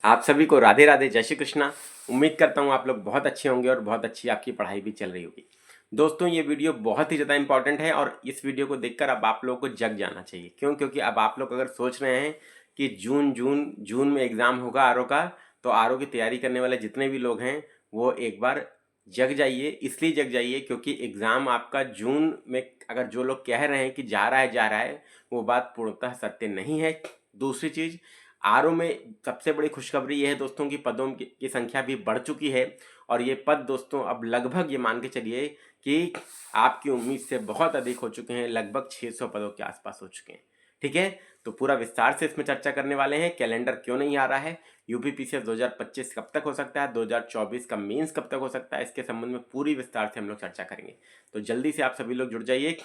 आप सभी को राधे राधे, जय श्री कृष्णा। उम्मीद करता हूँ आप लोग बहुत अच्छे होंगे और बहुत अच्छी आपकी पढ़ाई भी चल रही होगी। दोस्तों, ये वीडियो बहुत ही ज़्यादा इंपॉर्टेंट है और इस वीडियो को देखकर अब आप लोगों को जग जाना चाहिए। क्यों? क्योंकि अब आप लोग अगर सोच रहे हैं कि जून में एग्ज़ाम होगा आरओ का, तो आरओ की तैयारी करने वाले जितने भी लोग हैं वो एक बार जग जाइए। इसलिए जग जाइए क्योंकि एग्ज़ाम आपका जून में, अगर जो लोग कह रहे हैं कि जा रहा है, वो बात पूर्णतः सत्य नहीं है। दूसरी चीज़, आरओ में सबसे बड़ी खुशखबरी ये है दोस्तों कि पदों की संख्या भी बढ़ चुकी है और ये पद दोस्तों अब लगभग, ये मान के चलिए कि आपकी उम्मीद से बहुत अधिक हो चुके हैं, लगभग 600 पदों के आसपास हो चुके हैं। ठीक है, तो पूरा विस्तार से इसमें चर्चा करने वाले हैं। कैलेंडर क्यों नहीं आ रहा है, यूपीपीसीएस 2025 कब तक हो सकता है, 2024 का मेंस कब तक हो सकता है, इसके संबंध में पूरी विस्तार से हम लोग चर्चा करेंगे। तो जल्दी से आप सभी लोग जुड़ जाइए,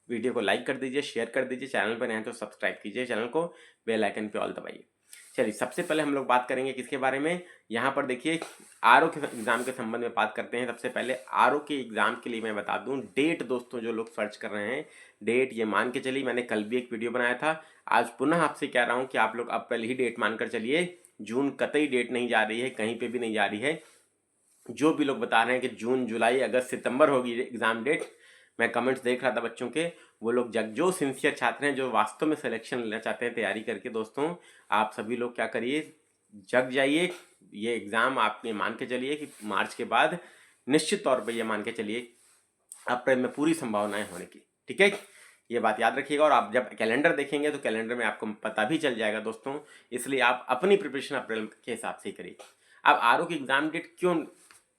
वीडियो को लाइक कर दीजिए, शेयर कर दीजिए, चैनल पर नए हैं तो सब्सक्राइब कीजिए चैनल को, बेल आइकन पे ऑल दबाइए। चलिए, सबसे पहले हम लोग बात करेंगे किसके बारे में। यहाँ पर देखिए, आरओ के एग्जाम के संबंध में बात करते हैं। सबसे पहले आरओ के एग्जाम के लिए मैं बता दूं डेट। दोस्तों, जो लोग सर्च कर रहे हैं डेट, ये मान के चलिए, मैंने कल भी एक वीडियो बनाया था, आज पुनः आपसे कह रहा हूँ कि आप लोग अप्रैल ही डेट मानकर चलिए। जून कतई डेट नहीं जा रही है, कहीं पे भी नहीं जा रही है। जो भी लोग बता रहे हैं कि जून, जुलाई, अगस्त, सितंबर होगी एग्जाम डेट, मैं कमेंट्स देख रहा था बच्चों के, वो लोग जो सिंसियर छात्र हैं, जो वास्तव में सिलेक्शन लेना चाहते हैं तैयारी करके, दोस्तों आप सभी लोग क्या करिए, जग जाइए। ये एग्ज़ाम आप ये मान के चलिए कि मार्च के बाद निश्चित तौर पे ये मान के चलिए अप्रैल में पूरी संभावनाएं होने की। ठीक है, ये बात याद रखिएगा। और आप जब कैलेंडर देखेंगे तो कैलेंडर में आपको पता भी चल जाएगा दोस्तों, इसलिए आप अपनी प्रिपरेशन अप्रैल के हिसाब से ही करिए। अब आरओ की एग्जाम डेट क्यों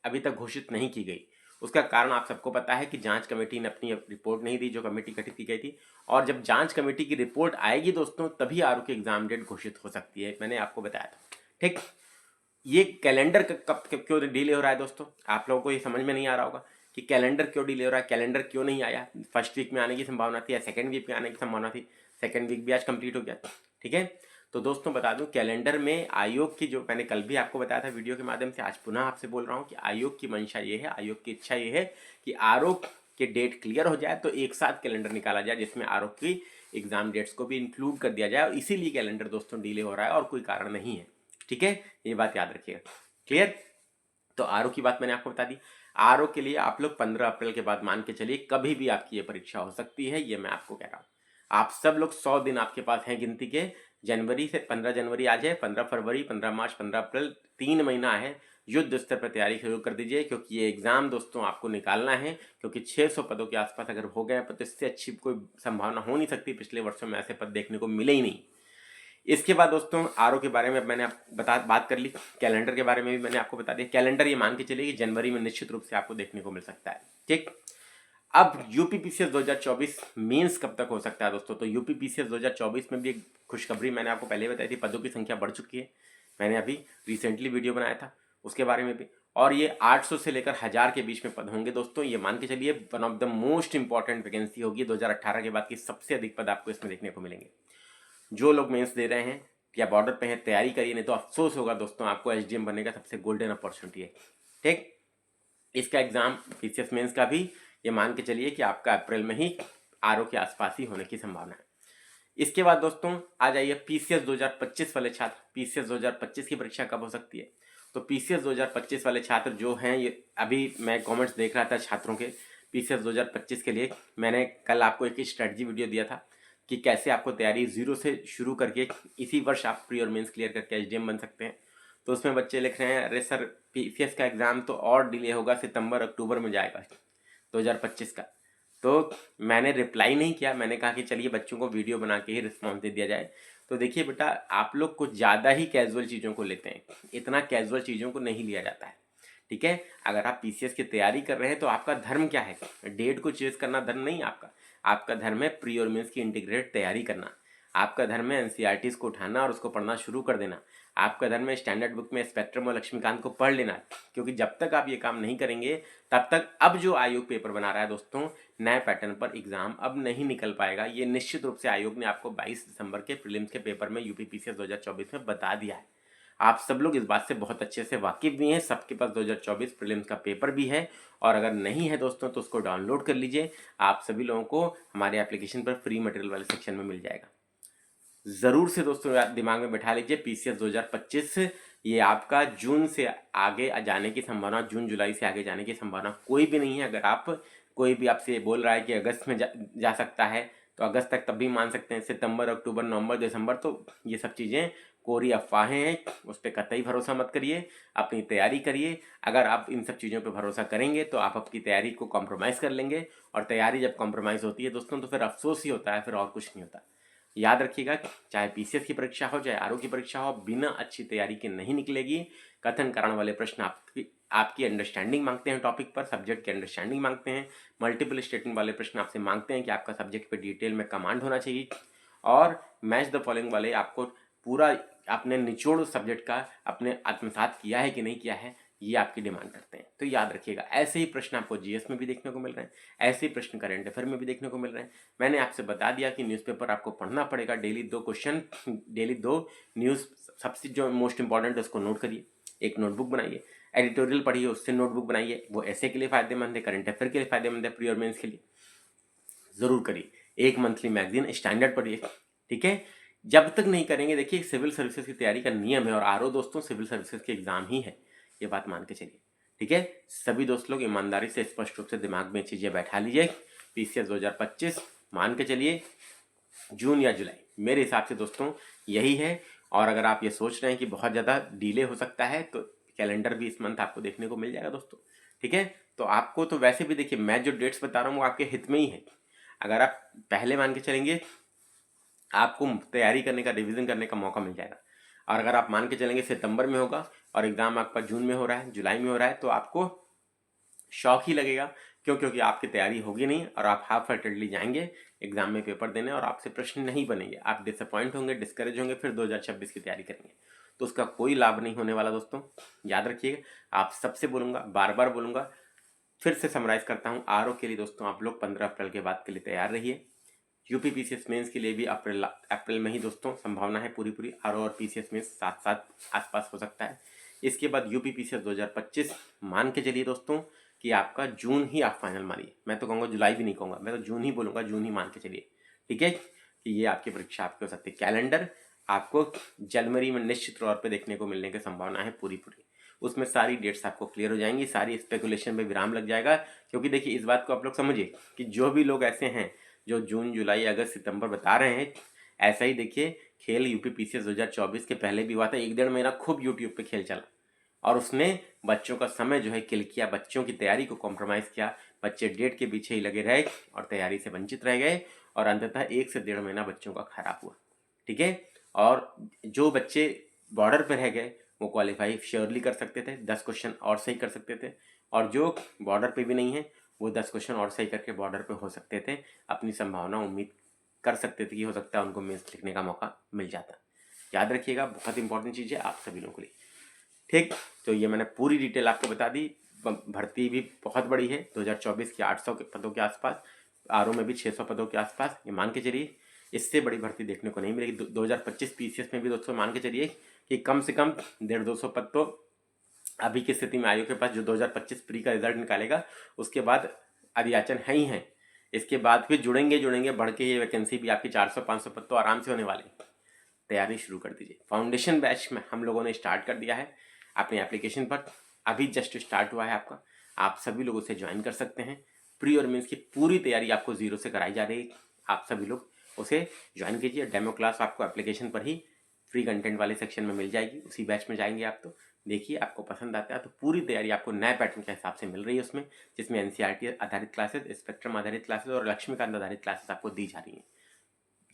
अभी तक घोषित नहीं की गई, उसका कारण आप सबको पता है कि जांच कमेटी ने अपनी रिपोर्ट नहीं दी, जो कमेटी गठित की गई थी। और जब जांच कमेटी की रिपोर्ट आएगी दोस्तों, तभी आरओ की एग्जाम डेट घोषित हो सकती है, मैंने आपको बताया था। ठीक, ये कैलेंडर कब क्यों डिले हो रहा है दोस्तों, आप लोगों को ये समझ में नहीं आ रहा होगा कि कैलेंडर क्यों डिले हो रहा है, कैलेंडर क्यों नहीं आया। फर्स्ट वीक में आने की संभावना थी या सेकेंड वीक में आने की संभावना थी, सेकेंड वीक भी आज कंप्लीट हो गया। ठीक है, तो दोस्तों बता दूं, कैलेंडर में आयोग की, जो मैंने कल भी आपको बताया था वीडियो के माध्यम से, आज पुनः आपसे बोल रहा हूँ कि आयोग की मंशा ये है, आयोग की इच्छा ये है कि आरओ के डेट क्लियर हो जाए तो एक साथ कैलेंडर निकाला जाए, जिसमें आरओ की एग्जाम डेट्स को भी इंक्लूड कर दिया जाए। और इसीलिए कैलेंडर दोस्तों डिले हो रहा है और कोई कारण नहीं है। ठीक है, ये बात याद रखिएगा। क्लियर? तो आरओ की बात मैंने आपको बता दी। आरओ के लिए आप लोग 15 अप्रैल के बाद मान के चलिए कभी भी आपकी ये परीक्षा हो सकती है, ये मैं आपको कह रहा हूँ। आप सब लोग 100 दिन आपके पास हैं गिनती के, जनवरी से 15 जनवरी आ जाए, 15 फरवरी, 15 मार्च, 15 अप्रैल, 3 महीना है। युद्ध स्तर पर तैयारी शुरू कर दीजिए, क्योंकि ये एग्जाम दोस्तों आपको निकालना है। क्योंकि 600 पदों के आसपास अगर हो गए तो इससे अच्छी कोई संभावना हो नहीं सकती, पिछले वर्षों में ऐसे पद देखने को मिले ही नहीं। इसके बाद दोस्तों आरओ के बारे में मैंने बात कर ली, कैलेंडर के बारे में भी मैंने आपको बता दिया। कैलेंडर ये मान के चलिए कि जनवरी में निश्चित रूप से आपको देखने को मिल सकता है। ठीक, अब यूपीपीसीएस 2024 मेंस कब तक हो सकता है दोस्तों, तो यूपीपीसीएस 2024 में भी एक खुशखबरी मैंने आपको पहले बताई थी, पदों की संख्या बढ़ चुकी है। मैंने अभी रिसेंटली वीडियो बनाया था उसके बारे में भी। और ये 800 से लेकर 1000 के बीच में पद होंगे दोस्तों, ये मान के चलिए one of the most important vacancy होगी। 2018 के बाद की सबसे अधिक पद आपको इसमें देखने को मिलेंगे। जो लोग मेंस दे रहे हैं या बॉर्डर पे हैं, तैयारी करिए, नहीं तो अफसोस होगा दोस्तों, आपको एसडीएम बनने का सबसे गोल्डन अपॉर्चुनिटी है। ठीक, इसका एग्जाम पीसीएस मेंस का भी ये मान के चलिए कि आपका अप्रैल में ही आरओ के आसपास ही होने की संभावना है। इसके बाद दोस्तों आ जाइए पीसीएस 2025 वाले छात्र। पीसीएस 2025 की परीक्षा कब हो सकती है, तो पीसीएस 2025 वाले छात्र जो हैं, ये अभी मैं कमेंट्स देख रहा था छात्रों के, पीसीएस 2025 के लिए मैंने कल आपको एक स्ट्रेटजी वीडियो दिया था कि कैसे आपको तैयारी जीरो से शुरू करके इसी वर्ष आप प्री और मेंस क्लियर करके एसडीएम बन सकते हैं। तो उसमें बच्चे लिख रहे हैं, अरे सर पीसीएस का एग्ज़ाम तो और डिले होगा, सितंबर अक्टूबर में जाएगा 2025 का। तो मैंने रिप्लाई नहीं किया, मैंने कहा कि चलिए बच्चों को वीडियो बना के ही रिस्पॉन्स दे दिया जाए। तो देखिए बेटा, आप लोग कुछ ज़्यादा ही कैजुअल चीज़ों को लेते हैं, इतना कैजुअल चीज़ों को नहीं लिया जाता है। ठीक है, अगर आप पीसीएस की तैयारी कर रहे हैं तो आपका धर्म क्या है, डेट को चेज करना धर्म नहीं आपका। आपका धर्म है प्री और मेंस की इंटीग्रेटेड तैयारी करना। आपका धर्म है एनसीईआरटीज़ को उठाना और उसको पढ़ना शुरू कर देना। आपका धर्म है स्टैंडर्ड बुक में स्पेक्ट्रम और लक्ष्मीकांत को पढ़ लेना। क्योंकि जब तक आप ये काम नहीं करेंगे तब तक अब जो आयोग पेपर बना रहा है दोस्तों, नए पैटर्न पर एग्जाम अब नहीं निकल पाएगा। ये निश्चित रूप से आयोग ने आपको 22 दिसंबर के प्रीलिम्स के पेपर में यूपीपीसीएस 2024 में बता दिया है। आप सब लोग इस बात से बहुत अच्छे से वाकिफ भी हैं, सबके पास 2024 प्रीलिम्स का पेपर भी है। और अगर नहीं है दोस्तों तो उसको डाउनलोड कर लीजिए, आप सभी लोगों को हमारे एप्लीकेशन पर फ्री मटेरियल वाले सेक्शन में मिल जाएगा। ज़रूर से दोस्तों याद दिमाग में बैठा लीजिए, पीसीएस 2025 ये आपका जून से आगे जाने की संभावना, जून जुलाई से आगे जाने की संभावना कोई भी नहीं है। अगर आप कोई भी आपसे बोल रहा है कि अगस्त में जा सकता है, तो अगस्त तक तब भी मान सकते हैं। सितंबर, अक्टूबर, नवंबर, दिसंबर, तो ये सब चीज़ें कोरी अफवाहें हैं, उस पर कतई भरोसा मत करिए। अपनी तैयारी करिए। अगर आप इन सब चीज़ों पर भरोसा करेंगे तो आप आपकी तैयारी को कॉम्प्रोमाइज़ कर लेंगे, और तैयारी जब कॉम्प्रोमाइज़ होती है दोस्तों तो फिर अफसोस ही होता है, फिर और कुछ नहीं होता। याद रखिएगा, चाहे पीसीएस की परीक्षा हो, चाहे आरओ की परीक्षा हो, बिना अच्छी तैयारी के नहीं निकलेगी। कथन कारण वाले प्रश्न आपकी अंडरस्टैंडिंग मांगते हैं, टॉपिक पर सब्जेक्ट की अंडरस्टैंडिंग मांगते हैं। मल्टीपल स्टेटमेंट वाले प्रश्न आपसे मांगते हैं कि आपका सब्जेक्ट पे डिटेल में कमांड होना चाहिए। और मैच द फॉलोइंग वाले आपको पूरा आपने निचोड़ सब्जेक्ट का अपने आत्मसात किया है कि नहीं किया है, ये आपकी डिमांड करते हैं। तो याद रखिएगा, ऐसे ही प्रश्न आपको जीएस में भी देखने को मिल रहे हैं, ऐसे ही प्रश्न करेंट अफेयर में भी देखने को मिल रहे हैं। मैंने आपसे बता दिया कि न्यूज़पेपर आपको पढ़ना पड़ेगा, डेली 2 क्वेश्चन, डेली 2 न्यूज़, सबसे जो मोस्ट इंपॉर्टेंट है उसको नोट करिए, एक नोटबुक बनाइए, एडिटोरियल पढ़िए, उससे नोटबुक बनाइए। वो ऐसे के लिए फायदेमंद है, करंट अफेयर के लिए फायदेमंद है, प्री और मेंस के लिए ज़रूर करिए। एक मंथली मैगजीन स्टैंडर्ड पढ़िए, ठीक है। जब तक नहीं करेंगे, देखिए सिविल सर्विसेज की तैयारी का नियम है, और आरओ दोस्तों सिविल सर्विसेज के एग्जाम ही है, ये बात मान के चलिए, ठीक है। सभी दोस्त लोग ईमानदारी से स्पष्ट रूप से दिमाग में चीज़ें बैठा लीजिए। पीसीएस 2025 मान के चलिए जून या जुलाई, मेरे हिसाब से दोस्तों यही है। और अगर आप ये सोच रहे हैं कि बहुत ज़्यादा डिले हो सकता है, तो कैलेंडर भी इस मंथ आपको देखने को मिल जाएगा दोस्तों, ठीक है। तो आपको तो वैसे भी देखिए, मैं जो डेट्स बता रहा हूँ वो आपके हित में ही है। अगर आप पहले मान के चलेंगे, आपको तैयारी करने का, रिवीजन करने का मौका मिल जाएगा। और अगर आप मान के चलेंगे सितंबर में होगा और एग्ज़ाम आपका जून में हो रहा है, जुलाई में हो रहा है, तो आपको शौक ही लगेगा। क्यों? क्योंकि आपकी तैयारी होगी नहीं और आप हाफ हार्टेडली जाएंगे एग्जाम में पेपर देने, और आपसे प्रश्न नहीं बनेंगे, आप डिसअपॉइंट होंगे, डिस्करेज होंगे, फिर 2026 की तैयारी करेंगे, तो उसका कोई लाभ नहीं होने वाला दोस्तों। याद रखिएगा, आप सबसे बोलूँगा, बार बार बोलूँगा, फिर से समराइज करता हूँ। आरओ के लिए दोस्तों आप लोग 15 अप्रैल के बाद के लिए तैयार रहिए। यूपी पीसीएस मेंस के लिए भी अप्रैल में ही दोस्तों संभावना है पूरी। आरओ और पीसीएस मेंस साथ साथ आसपास हो सकता है। इसके बाद यूपी पीसीएस 2025 मान के चलिए दोस्तों कि आपका जून ही आप फाइनल मानिए। मैं तो कहूँगा जुलाई भी नहीं कहूँगा, मैं तो जून ही बोलूँगा, जून ही मान के चलिए, ठीक है, कि ये आपकी परीक्षा आपकी हो सकती है। कैलेंडर आपको जनवरी में निश्चित तौर पर देखने को मिलने की संभावना है पूरी। उसमें सारी डेट्स आपको क्लियर हो जाएंगी, सारी स्पेकुलेशन में विराम लग जाएगा। क्योंकि देखिए, इस बात को आप लोग समझिए कि जो भी लोग ऐसे हैं जो जून, जुलाई, अगस्त, सितंबर बता रहे हैं, ऐसा ही देखिए खेल यूपी पीसीएस 2024 के पहले भी हुआ था। 1 डेढ़ महीना खूब यूट्यूब पे खेल चला, और उसने बच्चों का समय जो है किल किया, बच्चों की तैयारी को कॉम्प्रोमाइज़ किया। बच्चे डेट के पीछे ही लगे रहे और तैयारी से वंचित रह गए, और अंततः 1 से 1.5 महीना बच्चों का खराब हुआ, ठीक है। और जो बच्चे बॉर्डर पर रह गए वो क्वालिफाई श्योरली कर सकते थे, 10 क्वेश्चन और सही कर सकते थे। और जो बॉर्डर पे भी नहीं है वो 10 क्वेश्चन और सही करके बॉर्डर पे हो सकते थे, अपनी संभावना उम्मीद कर सकते थे कि हो सकता है उनको मेंस लिखने का मौका मिल जाता। याद रखिएगा, बहुत इंपॉर्टेंट चीज़ है आप सभी लोगों के लिए, ठीक। तो ये मैंने पूरी डिटेल आपको बता दी। भर्ती भी बहुत बड़ी है, 2024 की 800 पदों के आसपास, आरओ में भी 600 पदों के आसपास, ये मान के चलिए इससे बड़ी भर्ती देखने को नहीं मिलेगी। 2025 पीसीएस में भी दोस्तों मान के चलिए कि कम से कम 150-200 पद तो अभी की स्थिति में आयोग के पास, जो 2025 प्री का रिजल्ट निकालेगा उसके बाद अधियाचन है ही है। इसके बाद फिर जुड़ेंगे बढ़ के ये वैकेंसी भी आपकी 400-500 पद तो आराम से होने वाले। तैयारी शुरू कर दीजिए। फाउंडेशन बैच में हम लोगों ने स्टार्ट कर दिया है अपने एप्लीकेशन पर, अभी जस्ट स्टार्ट हुआ है आपका, आप सभी लोग उसे ज्वाइन कर सकते हैं। प्री और मेंस की पूरी तैयारी आपको जीरो से कराई जा रही है, आप सभी लोग उसे ज्वाइन कीजिए। डेमो क्लास आपको एप्लीकेशन पर ही फ्री कंटेंट वाले सेक्शन में मिल जाएगी, उसी बैच में जाएंगे आप, तो देखिए आपको पसंद आता है तो पूरी तैयारी आपको नए पैटर्न के हिसाब से मिल रही है उसमें, जिसमें एनसीईआरटी आधारित क्लासेस, स्पेक्ट्रम आधारित क्लासेस और लक्ष्मीकांत आधारित क्लासेस आपको दी जा रही हैं।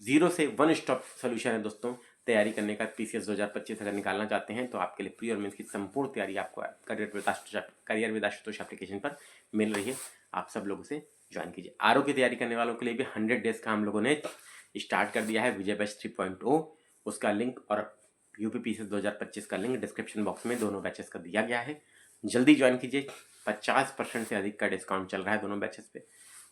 0 से 1 स्टॉप सोल्यूशन है दोस्तों तैयारी करने का। पीसीएस 2025 अगर निकालना चाहते हैं तो आपके लिए प्री और मेंस की संपूर्ण तैयारी आपको करियर विद आशुतोष एप्लीकेशन पर मिल रही है, आप सब लोग उसे ज्वाइन कीजिए। आरओ की तैयारी करने वालों के लिए भी 100 डेज का हम लोगों ने स्टार्ट कर दिया है, विजय बैच 3.0, उसका लिंक और यूपी पीसीएस 2025 का लिंक डिस्क्रिप्शन बॉक्स में दोनों बैचेस का दिया गया है, जल्दी ज्वाइन कीजिए। 50% से अधिक का डिस्काउंट चल रहा है दोनों बैचेस पे,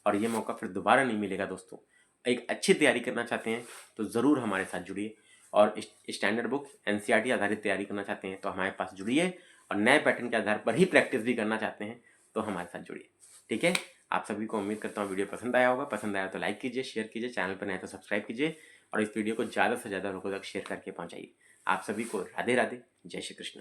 और ये मौका फिर दोबारा नहीं मिलेगा दोस्तों। एक अच्छी तैयारी करना चाहते हैं तो ज़रूर हमारे साथ जुड़िए, और स्टैंडर्ड बुक एनसीईआरटी आधारित तैयारी करना चाहते हैं तो हमारे पास जुड़िए, और नए पैटर्न के आधार पर ही प्रैक्टिस भी करना चाहते हैं तो हमारे साथ जुड़िए, ठीक है। आप सभी को उम्मीद करता हूँ वीडियो पसंद आया होगा, पसंद आया तो लाइक कीजिए, शेयर कीजिए, चैनल पर नए तो सब्सक्राइब कीजिए। और इस वीडियो को ज़्यादा से ज़्यादा लोगों तक शेयर करके पहुँचाइए। आप सभी को राधे राधे, जय श्री कृष्ण।